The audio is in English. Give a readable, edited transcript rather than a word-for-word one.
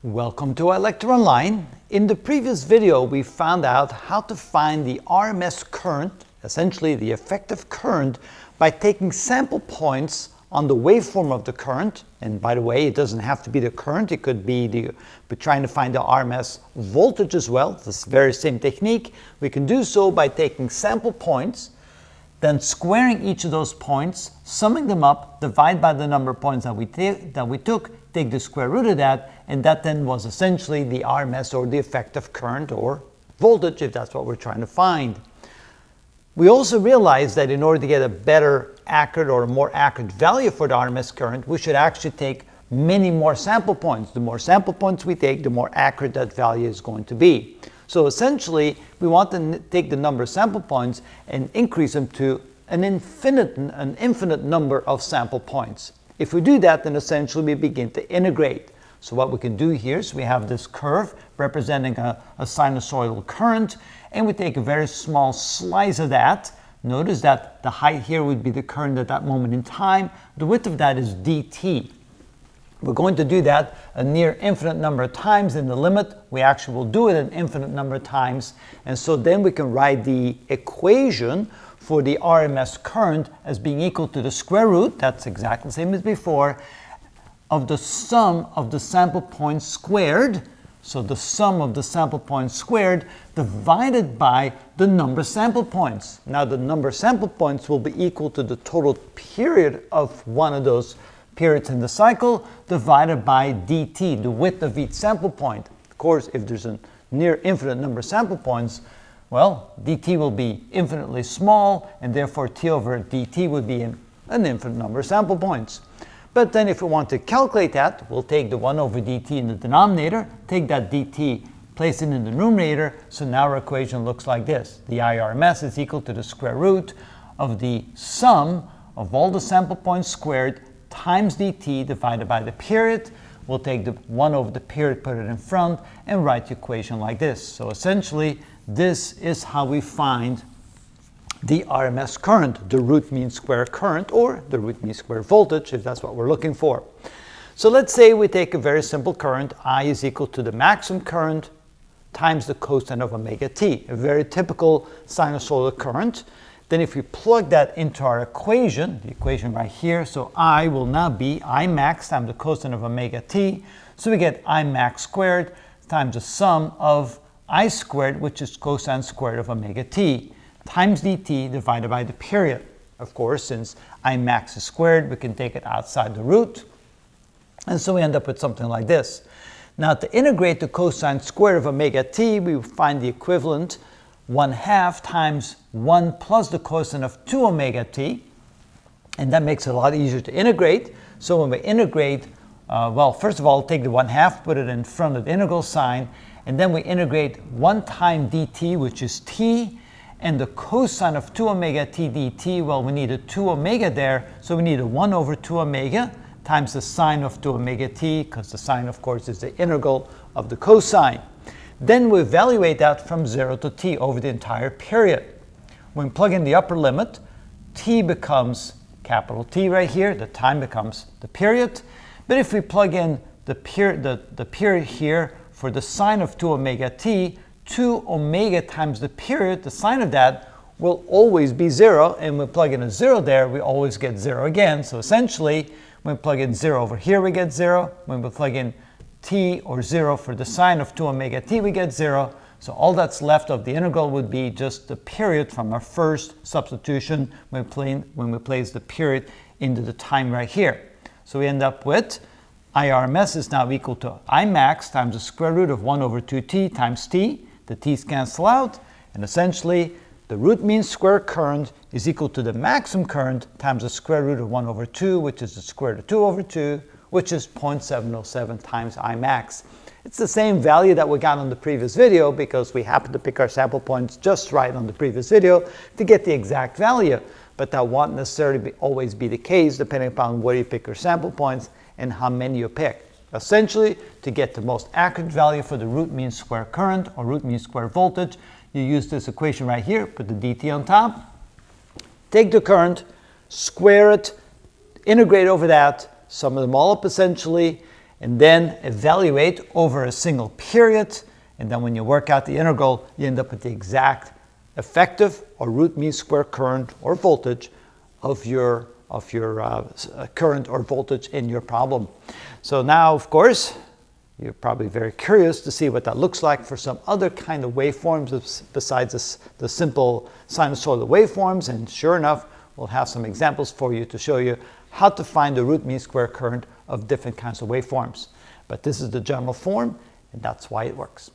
Welcome to iLectureOnline. In the previous video, we found out how to find the RMS current, essentially the effective current, by taking sample points on the waveform of the current. And by the way, it doesn't have to be the current, it could be we're trying to find the RMS voltage as well. This very same technique. We can do so by taking sample points, then squaring each of those points, summing them up, divide by the number of points that we took, take the square root of that, and that then was essentially the RMS, or the effective current or voltage, if that's what we're trying to find. We also realized that in order to get a better accurate or a more accurate value for the RMS current, we should actually take many more sample points. The more sample points we take, the more accurate that value is going to be. So essentially, we want to take the number of sample points and increase them to an infinite number of sample points. If we do that, then essentially we begin to integrate. So what we can do here is we have this curve representing a sinusoidal current, and we take a very small slice of that. Notice that the height here would be the current at that moment in time. The width of that is dt. We're going to do that a near infinite number of times. In the limit, we actually will do it an infinite number of times. And so then we can write the equation for the RMS current as being equal to the square root, that's exactly the same as before, of the sum of the sample points squared. So the sum of the sample points squared divided by the number of sample points. Now the number of sample points will be equal to the total period of one of those periods in the cycle divided by dt, the width of each sample point. Of course, if there's a near infinite number of sample points, well, dt will be infinitely small, and therefore t over dt would be an infinite number of sample points. But then if we want to calculate that, we'll take the 1 over dt in the denominator, take that dt, place it in the numerator, so now our equation looks like this. The IRMS is equal to the square root of the sum of all the sample points squared times dt divided by the period. We'll take the 1 over the period, put it in front, and write the equation like this. So essentially, this is how we find the RMS current, the root mean square current, or the root mean square voltage, if that's what we're looking for. So let's say we take a very simple current. I is equal to the maximum current times the cosine of omega t, a very typical sinusoidal current. Then if we plug that into our equation, the equation right here, so I will now be I max times the cosine of omega t. So we get I max squared times the sum of I squared, which is cosine squared of omega t, times dt divided by the period. Of course, since I max is squared, we can take it outside the root. And so we end up with something like this. Now to integrate the cosine squared of omega t, we find the equivalent 1/2 times 1 plus the cosine of 2 omega t. And that makes it a lot easier to integrate. So when we integrate, well, first of all, take the 1/2, put it in front of the integral sign, and then we integrate 1 time dt, which is t, and the cosine of 2 omega t dt, well, we need a 2 omega there, so we need a 1 over 2 omega times the sine of 2 omega t, because the sine, of course, is the integral of the cosine. Then we evaluate that from 0 to t over the entire period. When we plug in the upper limit, t becomes capital T right here, the time becomes the period. But if we plug in the period here for the sine of 2 omega t, 2 omega times the period, the sine of that, will always be 0, and when we plug in a 0 there, we always get 0 again. So essentially, when we plug in 0 over here, we get 0. When we plug in t or 0 for the sine of 2 omega t, we get 0. So all that's left of the integral would be just the period from our first substitution when we place the period into the time right here. So we end up with IRMS is now equal to I max times the square root of 1 over 2t times t. The t's cancel out, and essentially the root mean square current is equal to the maximum current times the square root of 1 over 2, which is the square root of 2 over 2, which is 0.707 times I max. It's the same value that we got on the previous video because we happened to pick our sample points just right on the previous video to get the exact value. But that won't necessarily always be the case depending upon where you pick your sample points and how many you pick. Essentially, to get the most accurate value for the root mean square current or root mean square voltage, you use this equation right here, put the dt on top, take the current, square it, integrate over that, sum them all up essentially, and then evaluate over a single period. And then when you work out the integral, you end up with the exact effective or root mean square current or voltage of your current or voltage in your problem. So now, of course, you're probably very curious to see what that looks like for some other kind of waveforms besides the simple sinusoidal waveforms. And sure enough, we'll have some examples for you to show you how to find the root mean square current of different kinds of waveforms. But this is the general form, and that's why it works.